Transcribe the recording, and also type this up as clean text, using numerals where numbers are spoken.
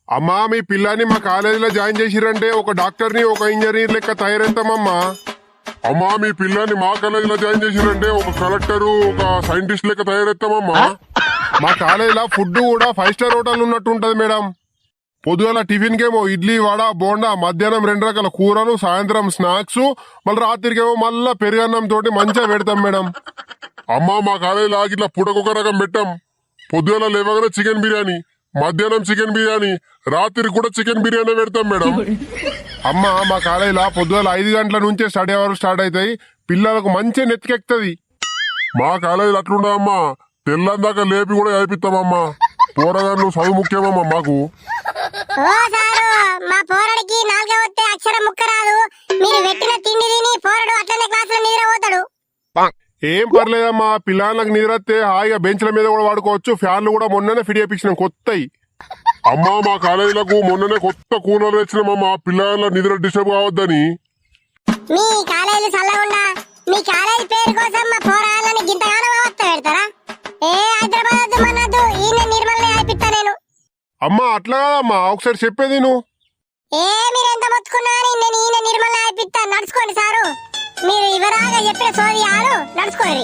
అమ్మా మీ పిల్లని మా కాలేజీలో జాయిన్ చేసిరంటే ఒక డాక్టర్ని ఒక ఇంజనీర్ లెక్క తయారైతామమ్మా. అమ్మా మీ పిల్లని మా కాలేజీలో జాయిన్ చేసిరంటే ఒక కలెక్టర్ ఒక సైంటిస్ట్ లెక్క తయారెత్తామమ్మా. మా కాలేజీలో ఫుడ్ కూడా 5 స్టార్ హోటల్ ఉన్నట్టు ఉంటది మేడం. పొద్దుగల టిఫిన్ కేమో ఇడ్లీ వడ బోండా, మధ్యాహ్నం 2 రకాల కూరలు, సాయంత్రం స్నాక్స్, మళ్ళీ రాత్రికేమో మళ్ళా పెరుగన్నం తోటి మంచిగా పెడతాం మేడం. అమ్మా మా కాలేజీలో ఇట్లా పుటకొక రకం పెట్టాం. పొద్దుగల లేవగానే చికెన్ బిర్యానీ, మధ్యాహ్నం చికెన్ బిర్యానీ, రాత్రి కూడా చికెన్ బిర్యానీ పెడతాం మేడం. అమ్మ మా కాలేజీలో పొద్దుగల 5 గంటల నుంచే స్టడీ అవర్ స్టార్ట్ అవుతాయి. పిల్లలకు మంచిగా నెత్తికెక్కుతుంది. మా కాలేజీలో అట్లుండదమ్మా, తెల్లందాకా లేపి కూడా చదిపిస్తామమ్మా. పోరగాళ్ళు చదువు ముఖ్యమమ్మా మాకు. ఓ సారు, మా పోరడికి 4 వస్తే అక్షరం ముక్క రాదు. మీరు పెట్టిన తిండి తిని పోరడు అట్లనే క్లాసులో నిద్రపోతాడు. ఏం పర్లేదమ్మా, పిల్లలకు నిద్రస్తే హాయిగా బెంచ్ల మీద కూడా వాడుకోవచ్చు. ఫ్యాన్లు కూడా మొన్ననే ఫిట్ చేయించినాం కొత్తయి. అమ్మా మా కాలేజీలకు మొన్ననే కొత్త కూలర్లు తెచ్చినామమ్మా, పిల్లల నిద్ర డిస్టర్బ్ కావద్దని. మీ కాలేజీ చల్లగుండా మీ కాలేజీ పేరు కోసం మా పోరాళ్ళని గింతగానో అవస్థ పెడతారా? ఏ హైదరాబాద్ వద్దు మనద్దు, ఈయన నిర్మల్ని అయిపిస్తా నేను. అమ్మా అట్లా కాదమ్మా, ఒకసారి చెప్పేది నువ్వు. ఏ మీరు ఎంత మొత్తుకున్నా నేను ఈయన నిర్మల్ని అయిపిస్తా. నడుచుకోండి సారు, మీరు ఇవరాగా చెప్పిన సోది ఆడు నడుచుకోండి.